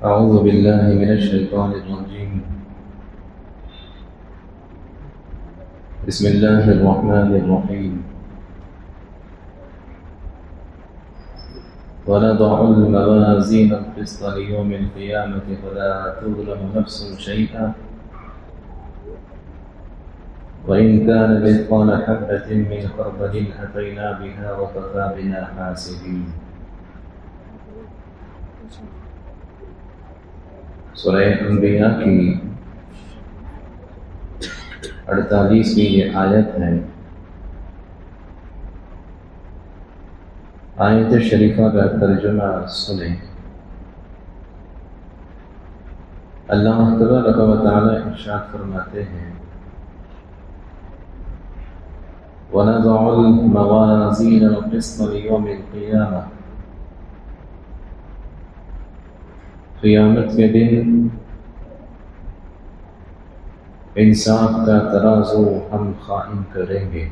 أعوذ بالله من الشيطان الرجيم. بسم الله الرحمن الرحيم. ونضع الموازين القسط ليوم القيامة فلا تظلم نفس شيئا وإن كان مثقال حبة من خردل أتينا بها وكفى بنا حاسبين. سورہ انبیاء کی 48ویں یہ آیت ہے. آیت شریفہ کا ترجمہ سنیں. اللہ تبارک و تعالی ارشاد فرماتے ہیں وَنَضَعُ الْمَوَازِينَ الْقِسْطَ لِيَوْمِ الْقِيَامَةِ. قیامت کے دن انصاف کا ترازو ہم قائم کریں گے.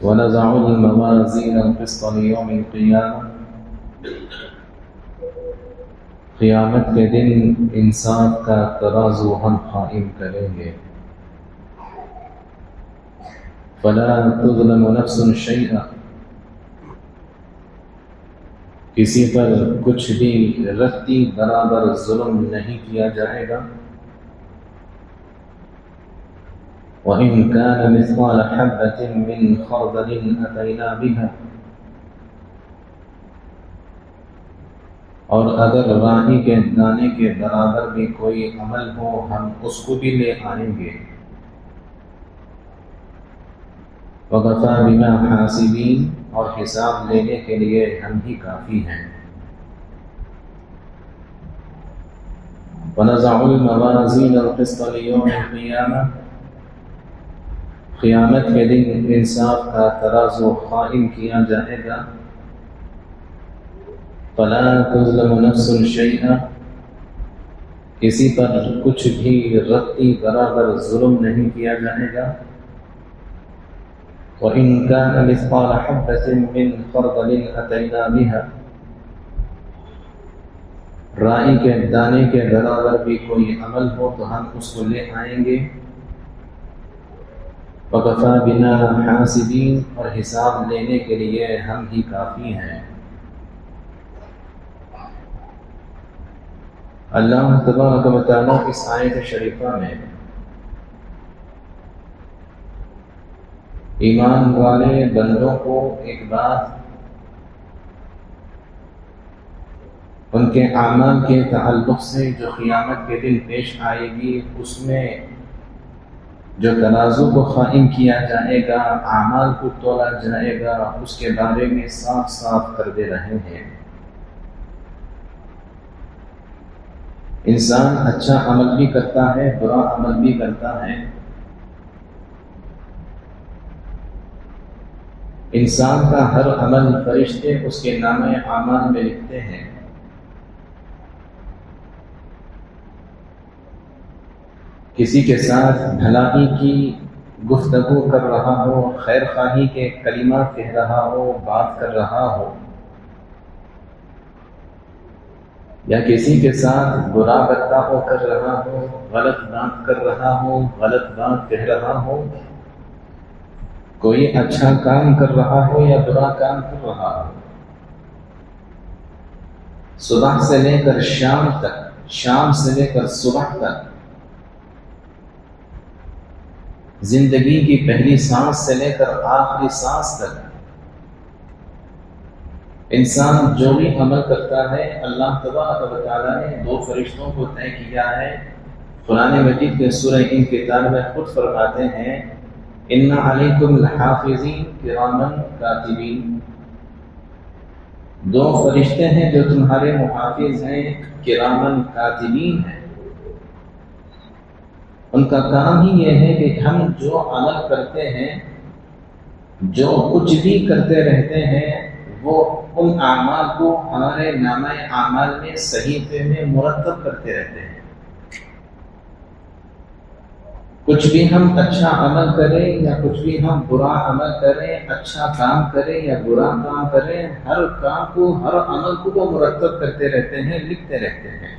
وَنَضَعُ الْمَوَازِينَ الْقِسْطَ لِيَوْمِ الْقِيَامَةِ. قیامت کے دن انصاف کا ترازو ہم قائم کریں گے. فَلَا تُظْلَمُ نَفْسٌ شَيْئًا. کسی پر کچھ بھی رتی برابر ظلم نہیں کیا جائے گا. وَإِن كَانَ مِثْقَالَ حَبَّةٍ مِّنْ خَرْدَلٍ أَتَيْنَا بِهَا. اور اگر راہی کے دانے کے برابر بھی کوئی عمل ہو ہم اس کو بھی لے آئیں گے. وَكَفَى بِنَا حَاسِبِينَ. اور حساب لینے کے لیے ہم ہی کافی ہیں. وَنَضَعُ الْمَوَازِينَ الْقِسْطَ لِيَوْمِ الْقِيَامَةِ. قیامت کے دن انصاف کا ترازو قائم کیا جائے گا. فَلَا تُظْلَمُ نَفْسٌ شَيْئًا. کسی پر کچھ بھی رتی برابر ظلم نہیں کیا جائے گا. وَإِن كَانَ مِثْقَالَ حَبَّةٍ مِّنْ خَرْدَلٍ أَتَيْنَا بِهَا. رائی کے دانے کے برابر بھی کوئی عمل ہو تو ہم اس کو لے آئیں گے. وَكَفَى بِنَا حَاسِبِينَ. اور حساب لینے کے لیے ہم ہی کافی ہیں. اللہ تبارک و تعالیٰ اس آیت شریفہ میں ایمان والے بندوں کو ایک بات ان کے اعمال کے تعلق سے جو قیامت کے دن پیش آئے گی اس میں جو ترازو کو قائم کیا جائے گا، اعمال کو تولا جائے گا، اس کے بارے میں صاف صاف کر دے رہے ہیں. انسان اچھا عمل بھی کرتا ہے، برا عمل بھی کرتا ہے. انسان کا ہر عمل فرشتے اس کے نامہ اعمال میں لکھتے ہیں. کسی کے ساتھ بھلائی کی گفتگو کر رہا ہو، خیر خواہی کے کلمات کہہ رہا ہو، بات کر رہا ہو، یا کسی کے ساتھ برا برتاؤ کر رہا ہو، غلط بات کر رہا ہو، غلط بات کہہ رہا ہو، کوئی اچھا کام کر رہا ہو یا برا کام کر رہا ہو، صبح سے لے کر شام تک، شام سے لے کر صبح تک، زندگی کی پہلی سانس سے لے کر آخری سانس تک انسان جو بھی عمل کرتا ہے اللہ تبارک و تعالیٰ نے دو فرشتوں کو طے کیا ہے. قرآن مجید کے سورہ انفطار میں خود فرماتے ہیں اِنَّ عَلَيْكُمْ لَحَافِظِينَ كِرَامًا كَاتِبِينَ. دو فرشتے ہیں جو تمہارے محافظ ہیں، کرامن کاتبین ہیں. ان کا کام ہی یہ ہے کہ ہم جو عمل کرتے ہیں، جو کچھ بھی کرتے رہتے ہیں، وہ ان اعمال کو ہمارے نامہ اعمال میں صحیفے میں مرتب کرتے رہتے ہیں. کچھ بھی ہم اچھا عمل کریں یا کچھ بھی ہم برا عمل کریں، اچھا کام کریں یا برا کام کریں، ہر کام کو، ہر عمل کو وہ مرتب کرتے رہتے ہیں، لکھتے رہتے ہیں۔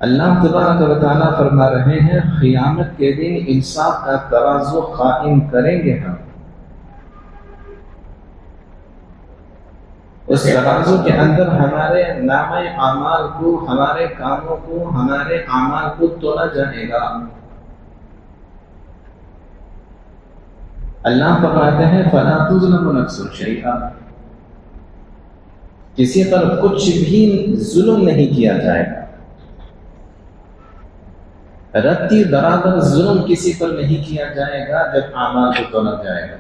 اللہ تبارک و تعالیٰ فرما رہے ہیں قیامت کے دن انصاف کا ترازو قائم کریں گے ہم۔ اس ترازو کے اندر ہمارے نامہ اعمال کو، ہمارے کاموں کو، ہمارے اعمال کو تولا جائے گا۔ اللہ فرماتے ہیں فَلَا تُظْلَمُ نَفْسٌ شَيْئًا، کسی پر کچھ بھی ظلم نہیں کیا جائے گا، رتی برابر ظلم کسی پر نہیں کیا جائے گا جب اعمال کو تولا جائے گا۔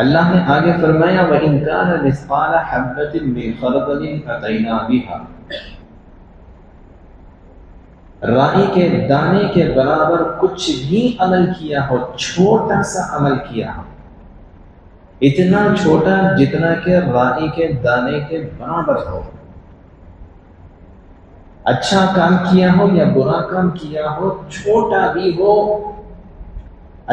اللہ نے آگے فرمایا وَإِن كَانَ مِثْقَالَ حَبَّةٍ مِّن خَرْدَلٍ أَتَيْنَا بِهَا، رائی کے دانے کے برابر کچھ بھی عمل کیا ہو، چھوٹا سا عمل کیا ہو، اتنا چھوٹا جتنا کہ رائی کے دانے کے برابر ہو، اچھا کام کیا ہو یا برا کام کیا ہو، چھوٹا بھی ہو،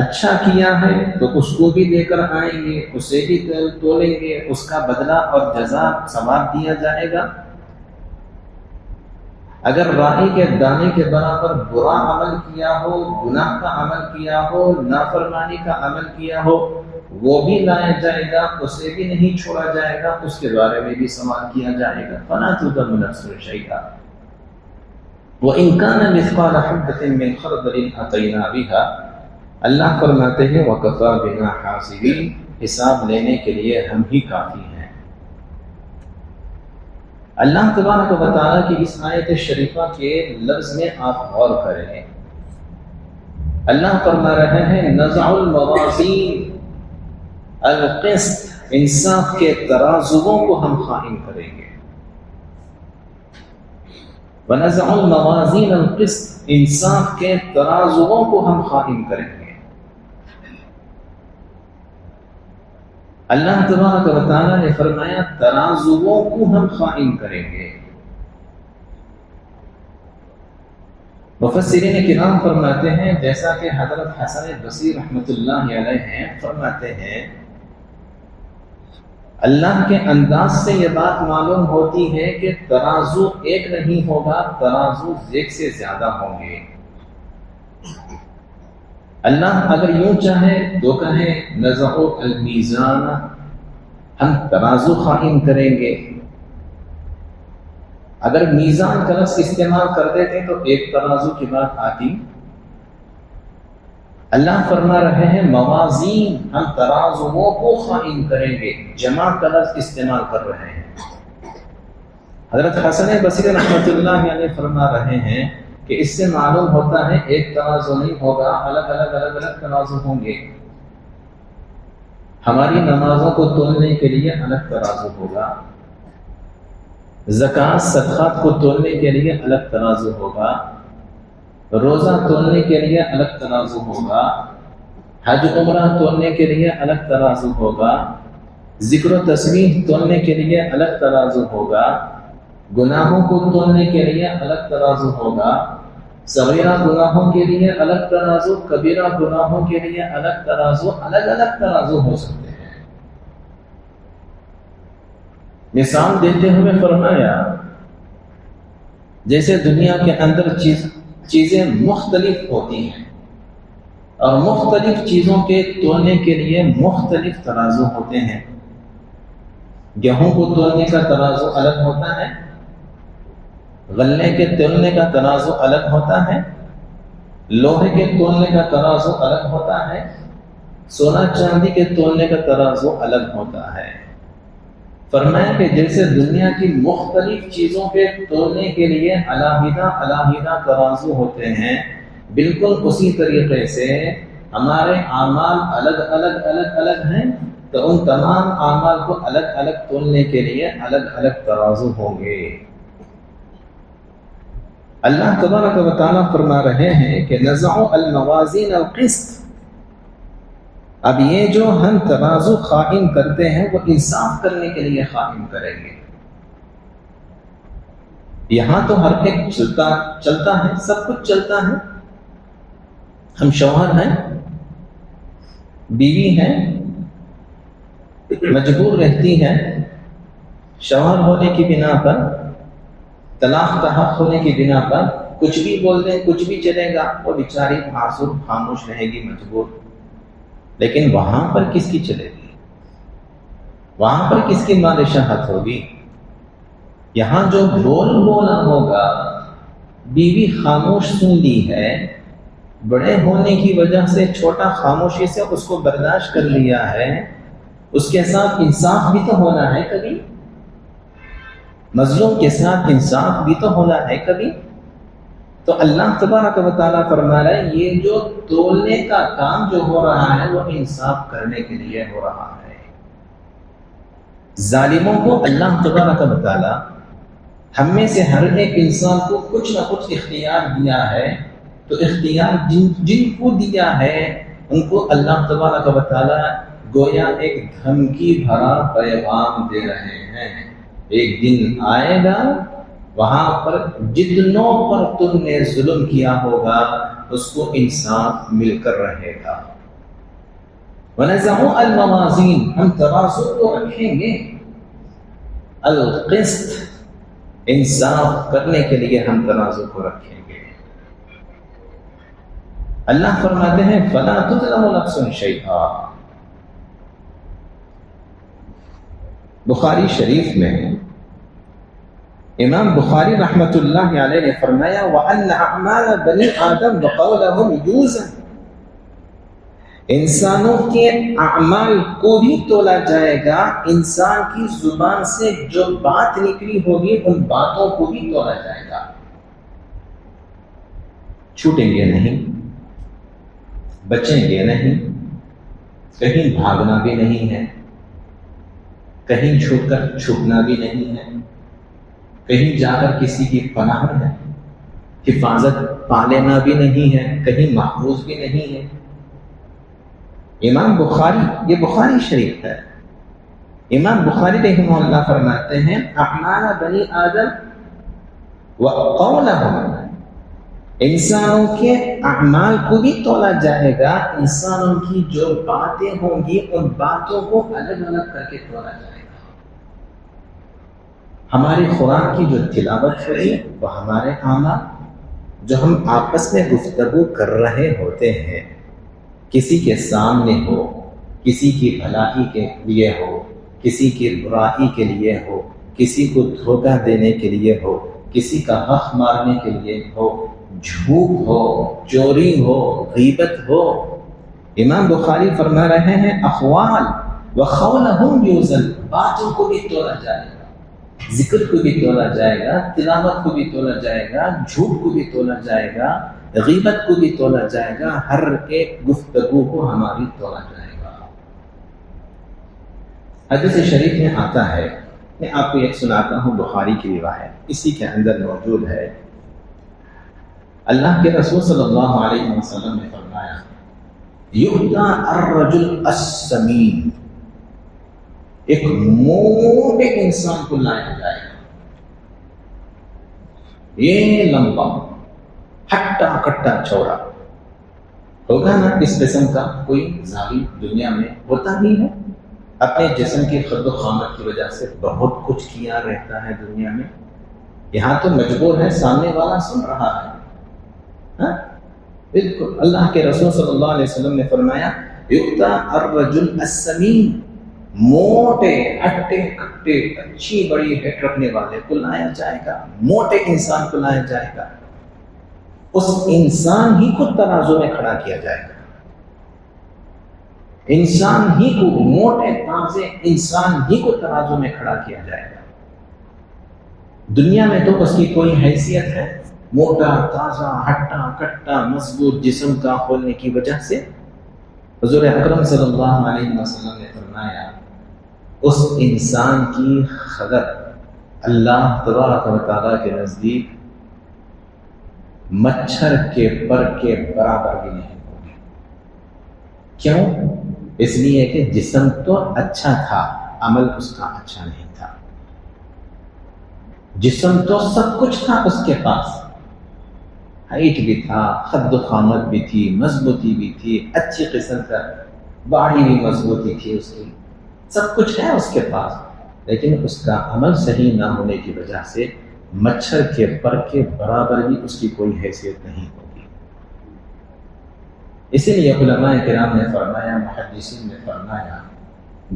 اچھا کیا ہے تو اس کو بھی لے کر آئیں گے، اسے بھی تولیں گے، اس کا بدلہ اور جزا ثواب دیا جائے گا۔ اگر رائی کے دانے کے برابر برا عمل کیا ہو، گناہ کا عمل کیا ہو، نافرمانی کا عمل کیا ہو، وہ بھی لایا جائے گا، اسے بھی نہیں چھوڑا جائے گا، اس کے بارے میں بھی سوال کیا جائے گا۔ فَلَا تُظْلَمُ نَفْسٌ شَيْئًا وَإِن كَانَ مِثْقَالَ حَبَّةٍ مِّن خَرْدَلٍ أَتَيْنَا بِهَا، اللہ فرماتے ہیں وَكَفَىٰ بِنَا حَاسِبِينَ، حساب لینے کے لیے ہم ہی کافی ہیں۔ اللہ تبارک و تعالیٰ کی اس آیت شریفہ کے لفظ میں آپ غور کریں۔ اللہ فرما رہے ہیں نَزْعُ الْمَوَازِينَ الْقِسْطَ، انصاف کے ترازوؤں کو ہم قائم کریں گے۔ وَنَزْعُ الْمَوَازِينَ الْقِسْطَ، انصاف کے ترازوؤں کو ہم قائم کریں گے۔ اللہ تبارک و تعالیٰ نے فرمایا ترازوؤں کو ہم قائم کریں گے۔ مفسرین کرام فرماتے ہیں، جیسا کہ حضرت حسن بصری رحمۃ اللہ علیہ ہیں، فرماتے ہیں اللہ کے انداز سے یہ بات معلوم ہوتی ہے کہ ترازو ایک نہیں ہوگا، ترازو ایک سے زیادہ ہوں گے۔ اللہ اگر یوں چاہے تو کہیں نَزْعُ الْمِيزَانَ، ہم ترازو قائم کریں گے۔ اگر میزان کا لفظ استعمال کر دیتے تو ایک ترازو کی بات آتی۔ اللہ فرما رہے ہیں موازین، ہم ترازوؤں کو قائم کریں گے، جمع کا لفظ استعمال کر رہے ہیں۔ حضرت حسن بصری رحمۃ اللہ علیہ فرما رہے ہیں کہ اس سے معلوم ہوتا ہے ایک ترازو نہیں ہوگا، الگ الگ ترازو ہوں گے۔ ہماری نمازوں کو تولنے کے لیے الگ ترازو ہوگا، زکوٰۃ صدقات کو تولنے کے لیے الگ ترازو ہوگا، روزہ تولنے کے لیے الگ ترازو ہوگا، حج عمرہ تولنے کے لیے الگ ترازو ہوگا، ذکر و تسبیح تولنے کے لیے الگ ترازو ہوگا، گناہوں کو تولنے کے لیے الگ ترازو ہوگا، صغیرہ گناہوں کے لیے الگ ترازو، کبیرہ گناہوں کے لیے الگ ترازو، الگ الگ ترازو ہو سکتے ہیں۔ مثال دیتے ہوئے فرمایا جیسے دنیا کے اندر چیزیں مختلف ہوتی ہیں اور مختلف چیزوں کے تولنے کے لیے مختلف ترازو ہوتے ہیں۔ گیہوں کو تولنے کا ترازو الگ ہوتا ہے، غلے کے تولنے کا ترازو الگ ہوتا ہے، لوہے کے تولنے کا ترازو الگ ہوتا ہے، سونا چاندی کے تولنے کا ترازو الگ ہوتا ہے۔ فرمایا کہ جیسے دنیا کی مختلف چیزوں کے تولنے کے لیے علیحدہ علیحدہ ترازو ہوتے ہیں، بالکل اسی طریقے سے ہمارے اعمال الگ الگ ہیں، تو ان تمام اعمال کو الگ الگ تولنے کے لیے الگ الگ ترازو ہوں گے۔ اللہ تبارک و تعالیٰ فرما رہے ہیں کہ نَزْعُ الْمَوَازِينَ الْقِسْطَ، اب یہ جو ہم ترازو قائم کرتے ہیں وہ انصاف کرنے کے لیے قائم کریں گے۔ یہاں تو ہر ایک چلتا ہے، سب کچھ چلتا ہے. ہم شوہر ہیں، بیوی ہیں، مجبور رہتی ہیں، شوہر ہونے کی بنا پر، طلاق کا حق ہونے کی بنا پر کچھ بھی بول دیں، کچھ بھی چلے گا، وہ بیچاری معذور خاموش رہے گی، مجبور. لیکن وہاں پر کس کی چلے گی؟ وہاں پر کس کی مال شہادت ہوگی؟ یہاں جو بولا ہوگا، بیوی خاموش سن لی ہے، بڑے ہونے کی وجہ سے چھوٹا خاموشی سے اس کو برداشت کر لیا ہے، اس کے ساتھ انصاف بھی تو ہونا ہے کبھی، مظلوم کے ساتھ انصاف بھی تو ہونا ہے کبھی. تو اللہ تبارک و تعالیٰ فرما رہا ہے یہ جو تولنے کا کام جو ہو رہا ہے وہ انصاف کرنے کے لیے ہو رہا ہے. ظالموں کو اللہ تبارک و تعالیٰ ہم میں سے ہر ایک انسان کو کچھ نہ کچھ اختیار دیا ہے، تو اختیار جن کو دیا ہے ان کو اللہ تبارک و تعالیٰ گویا ایک دھمکی بھرا پیغام دے رہے ہیں. ایک دن آئے گا وہاں پر جتنوں پر تم نے ظلم کیا ہوگا اس کو انصاف مل کر رہے گا. وَنَزَعُوا الْمَوَازِينَ، ہم ترازو کو رکھیں گے، القسط، انصاف کرنے کے لیے ہم ترازو کو رکھیں گے. اللہ فرماتے ہیں فَلَا تُظْلَمُ نَفْسٌ شَيْئًا. بخاری شریف میں امام بخاری رحمۃ اللہ علیہ نے فرمایا وَأَنَّ أَعْمَالَ بَنِي آدَمَ وَقَوْلَهُمْ يُوزَنُ، انسانوں کے اعمال کو بھی تولا جائے گا، انسان کی زبان سے جو بات نکلی ہوگی ان باتوں کو بھی تولا جائے گا. چھوٹیں گے نہیں، بچیں گے نہیں، کہیں بھاگنا بھی نہیں ہے، کہیں چھپ کر چھپنا بھی نہیں ہے، کہیں جا کر کسی کی پناہ ہے، حفاظت پا لینا بھی نہیں ہے، کہیں محفوظ بھی نہیں ہے. امام بخاری، یہ بخاری شریف ہے، امام بخاری رحمہ اللہ فرماتے ہیں اعمال بنی آدم وقولہم، انسانوں کے اعمال کو بھی تولا جائے گا، انسانوں کی جو باتیں ہوں گی ان باتوں کو الگ الگ کر کے تولا جائے گا. ہماری قرآن کی جو تلاوت ہوئی وہ ہمارے اعمال، جو ہم آپس میں گفتگو کر رہے ہوتے ہیں، کسی کے سامنے ہو، کسی کی بھلائی کے لیے ہو، کسی کی برائی کے لیے ہو، کسی کو دھوکہ دینے کے لیے ہو، کسی کا حق مارنے کے لیے ہو، جھوٹ ہو، چوری ہو، غیبت ہو، امام بخاری فرما رہے ہیں اقوال وقولہم یوزن، باتوں کو بھی تولا جائے گا، ذکر کو بھی تولا جائے گا، تلاوت کو بھی تولا جائے گا، جھوٹ کو بھی تولا جائے گا، غیبت کو بھی تولا جائے گا، ہر ایک گفتگو کو ہماری تولا جائے گا. حدیث شریف میں آتا ہے، میں آپ کو ایک سناتا ہوں، بخاری کی روایت، اسی کے اندر موجود ہے. اللہ کے رسول صلی اللہ علیہ وسلم نے فرمایا یؤتی الرجل السمین، ایک موٹے انسان کو لایا جائے گا، یہ لمبا ہٹا کٹا چوڑا ہوگا نا، اس قسم کا کوئی ظالم دنیا میں ہوتا ہی ہے، اپنے جسم کی خد و خامت کی وجہ سے بہت کچھ کیا رہتا ہے دنیا میں، یہاں تو مجبور ہے، سامنے والا سن رہا ہے. بالکل اللہ کے رسول صلی اللہ علیہ وسلم نے فرمایا یؤتی الرجل السمین، موٹے ہٹے کٹے اچھی بڑی ہٹ رکھنے والے کو لایا جائے گا، موٹے انسان کو لایا جائے گا، اس انسان ہی کو ترازو میں کھڑا کیا جائے گا، انسان ہی کو، موٹے تازے انسان ہی کو ترازو میں کھڑا کیا جائے گا. دنیا میں تو اس کی کوئی حیثیت ہے، موٹا تازہ ہٹا کٹا مضبوط جسم کا ہونے کی وجہ سے. حضور اکرم صلی اللہ علیہ وسلم نے فرمایا اس انسان کی قدر اللہ تبارک و تعالیٰ کے نزدیک مچھر کے پر کے برابر بھی نہیں ہوگی. کیوں؟ اس لیے کہ جسم تو اچھا تھا، عمل اس کا اچھا نہیں تھا. جسم تو سب کچھ تھا اس کے پاس، ہائٹ بھی تھا، قد و قامت بھی تھی، مضبوطی بھی تھی، اچھی قسم کا باڑی بھی مضبوطی تھی اس کی، سب کچھ ہے اس کے پاس، لیکن اس کا عمل صحیح نہ ہونے کی وجہ سے مچھر کے پر کے برابر بھی اس کی کوئی حیثیت نہیں ہوگی۔ اسی لیے علماء کرام نے فرمایا، محدثین نے فرمایا،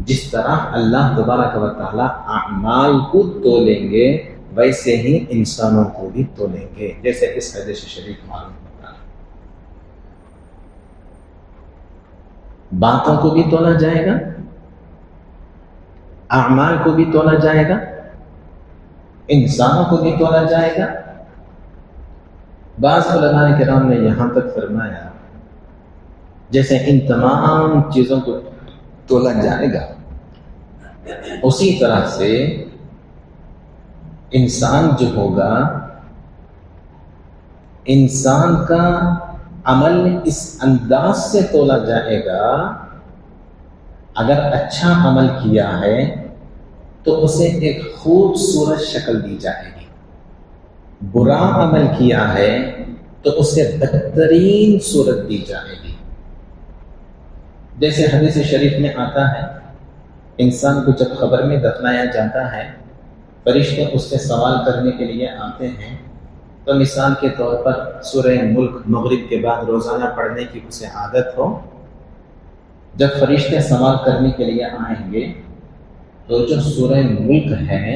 جس طرح اللہ تبارک و تعالیٰ اعمال کو تولیں گے ویسے ہی انسانوں کو بھی تولیں گے، جیسے اس حدیث شریف معلوم ہوتا ہے۔ باتوں کو بھی تولا جائے گا، اعمال کو بھی تولا جائے گا، انسانوں کو بھی تولا جائے گا۔ بعض علماء کرام نے یہاں تک فرمایا جیسے ان تمام چیزوں کو تولا جائے گا، اسی طرح سے انسان جو ہوگا، انسان کا عمل اس انداز سے تولا جائے گا، اگر اچھا عمل کیا ہے تو اسے ایک خوبصورت شکل دی جائے گی، برا عمل کیا ہے تو اسے بدترین صورت دی جائے گی۔ جیسے حدیث شریف میں آتا ہے، انسان کو جب قبر میں دفنایا جاتا ہے، فرشتے اس سے سوال کرنے کے لیے آتے ہیں، تو مثال کے طور پر سورہ ملک مغرب کے بعد روزانہ پڑھنے کی اسے عادت ہو، جب فرشتے سوال کرنے کے لیے آئیں گے تو جو سورہ ملک ہے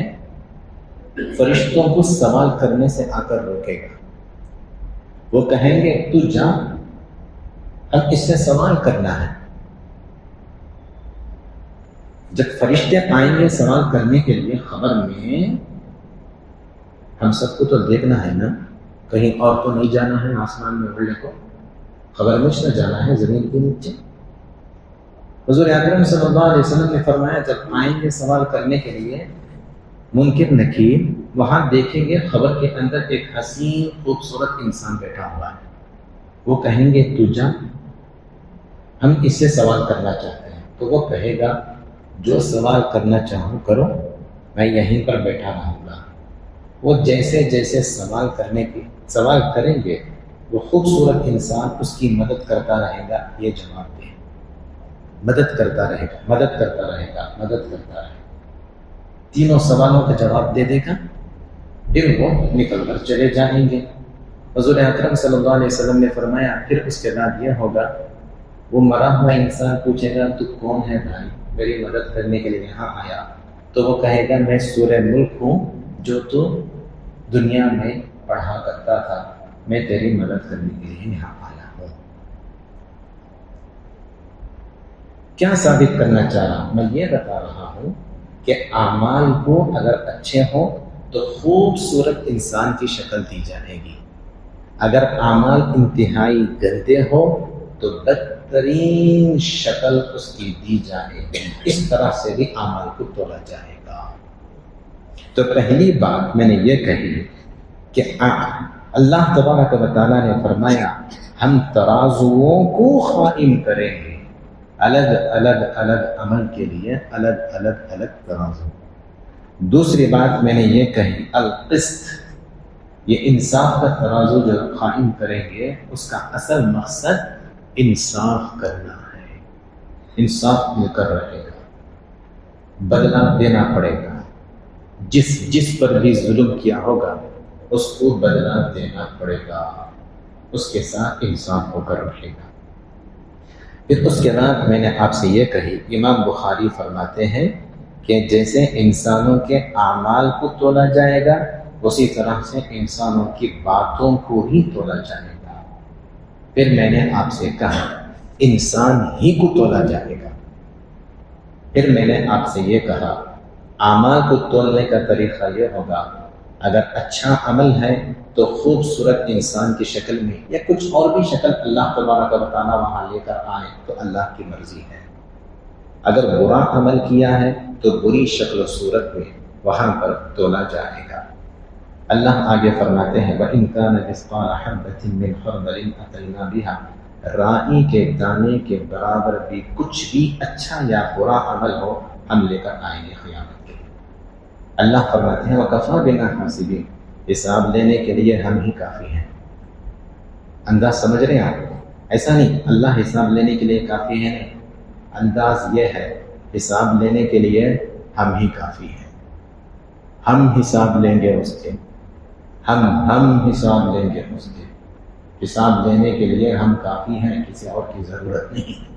فرشتوں کو سوال کرنے سے آ کر روکے گا، وہ کہیں گے تو جا، ہم اس سے سوال کرنا ہے۔ جب فرشتے آئیں گے سوال کرنے کے لیے خبر میں، ہم سب کو تو دیکھنا ہے نا، کہیں اور تو نہیں جانا ہے آسمان میں اڑنے کو، خبر میں نہ جانا ہے زمین کے نیچے۔ حضور اکرم صلی اللہ علیہ وسلم نے فرمایا جب آئیں گے سوال کرنے کے لیے منکر نکیر، وہاں دیکھیں گے خبر کے اندر ایک حسین خوبصورت انسان بیٹھا ہوا ہے، وہ کہیں گے تو جا، ہم اس سے سوال کرنا چاہتے ہیں، تو وہ کہے گا جو سوال کرنا چاہوں کرو، میں یہیں پر بیٹھا رہوں گا۔ وہ جیسے جیسے سوال کریں گے وہ خوبصورت انسان اس کی مدد کرتا رہے گا، یہ جواب دے، مدد کرتا رہے گا، مدد کرتا رہے گا، مدد کرتا رہے گا، تینوں سوالوں کا جواب دے دے گا، پھر وہ نکل کر چلے جائیں گے۔ حضور اکرم صلی اللہ علیہ وسلم نے فرمایا پھر اس کے بعد یہ ہوگا، وہ مرا ہوا انسان پوچھے گا تو کون ہے بھائی، میری مدد کرنے کے لیے یہاں آیا؟ تو وہ کہے گا میں سورہ ملک ہوں جو تو دنیا میں پڑھا کرتا تھا، میں تیری مدد کرنے کے لیے یہاں آیا ہوں۔ کیا ثابت کرنا چاہ رہا ہوں؟ میں یہ بتا رہا ہوں کہ اعمال کو اگر اچھے ہوں تو خوبصورت انسان کی شکل دی جائے گی، اگر اعمال انتہائی گندے ہو تو بدترین شکل اس کی دی جائے گی۔ اس طرح سے بھی اعمال کو تولا جائے گا۔ تو پہلی بات میں نے یہ کہی کہ اللہ تبارک و تعالیٰ نے فرمایا ہم ترازوؤں کو قائم کریں گے، الگ الگ الگ عمل کے لیے الگ الگ الگ ترازو۔ دوسری بات میں نے یہ کہی القسط، یہ انصاف کا ترازو جو قائم کریں گے اس کا اصل مقصد انصاف کرنا ہے، انصاف مل کر رہے گا، بدلہ دینا پڑے گا، جس پر بھی ظلم کیا ہوگا اس کو بدلہ دینا پڑے گا، اس کے ساتھ انصاف ہو کر رہے گا۔ پھر اس کے بعد میں نے آپ سے یہ کہی، امام بخاری فرماتے ہیں کہ جیسے انسانوں کے اعمال کو تولا جائے گا اسی طرح سے انسانوں کی باتوں کو ہی تولا جائے گا۔ پھر میں نے آپ سے کہا انسان ہی کو تولا جائے گا۔ پھر میں نے آپ سے یہ کہا اعمال کو تولنے کا طریقہ یہ ہوگا، اگر اچھا عمل ہے تو خوبصورت انسان کی شکل میں یا کچھ اور بھی شکل اللہ تبارک و تعالیٰ وہاں لے کر آئے تو اللہ کی مرضی ہے، اگر برا عمل کیا ہے تو بری شکل و صورت میں وہاں پر تولا جائے گا۔ اللہ آگے فرماتے ہیں وَإِن كَانَ مِثْقَالَ حَبَّةٍ مِّنْ خَرْدَلٍ أَتَيْنَا بِهَا، رائی کے دانے کے برابر بھی کچھ بھی اچھا یا برا عمل ہو ہم لے کر آئیں گے قیامت کے لیے۔ اللہ فرماتے ہیں وَكَفَى بِنَا حَاسِبِينَ، حساب لینے کے لیے ہم ہی کافی ہیں۔ انداز سمجھ رہے ہیں آپ؟ ایسا نہیں اللہ حساب لینے کے لیے کافی ہے، انداز یہ ہے حساب لینے کے لیے ہم ہی کافی ہیں، ہم حساب لیں گے اس کے، ہم حساب لیں گے اس کے، حساب لینے کے لیے ہم کافی ہیں، کسی اور کی ضرورت نہیں۔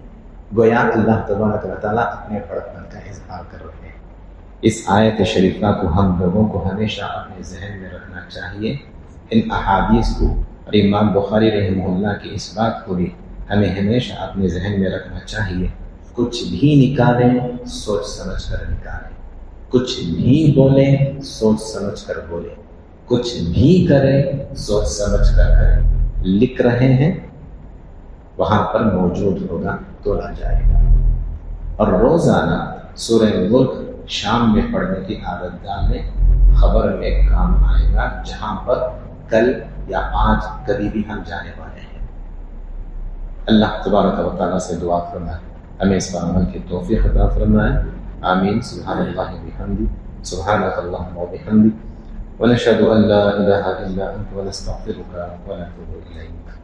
گویا اللہ تبارک و تعالیٰ اپنے بڑپن کا اظہار کر رہے ہیں۔ اس آیت شریفہ کو ہم لوگوں کو ہمیشہ اپنے ذہن میں رکھنا چاہیے۔ ان احادیث کو اور امام بخاری رحمہ اللہ کی اس بات کو بھی ہمیں ہمیشہ اپنے ذہن میں رکھنا چاہیے۔ کچھ بھی نکالیں سوچ سمجھ کر نکالیں، کچھ بھی بولیں سوچ سمجھ کر بولیں، کچھ بھی کریں سوچ سمجھ کر کریں۔ لکھ رہے ہیں وہاں پر موجود ہوگا، تولا جائے گا۔ اور روزانہ سورہ ملک شام میں پڑھنے کی عادت ڈالنے، خبر میں کام آئے گا، جہاں پر کل یا آج کبھی بھی ہم جانے والے ہیں۔ اللہ تبارک و تعالیٰ سے دعا فرمائے ہمیں اس پر عمل کی توفیق عطا فرمائے، آمین۔ سبحان اللہ وبحمدہ، سبحانک اللہم وبحمدک، ونشہد ان لا الہ الا انت ونستغفرک ونتوب الیک۔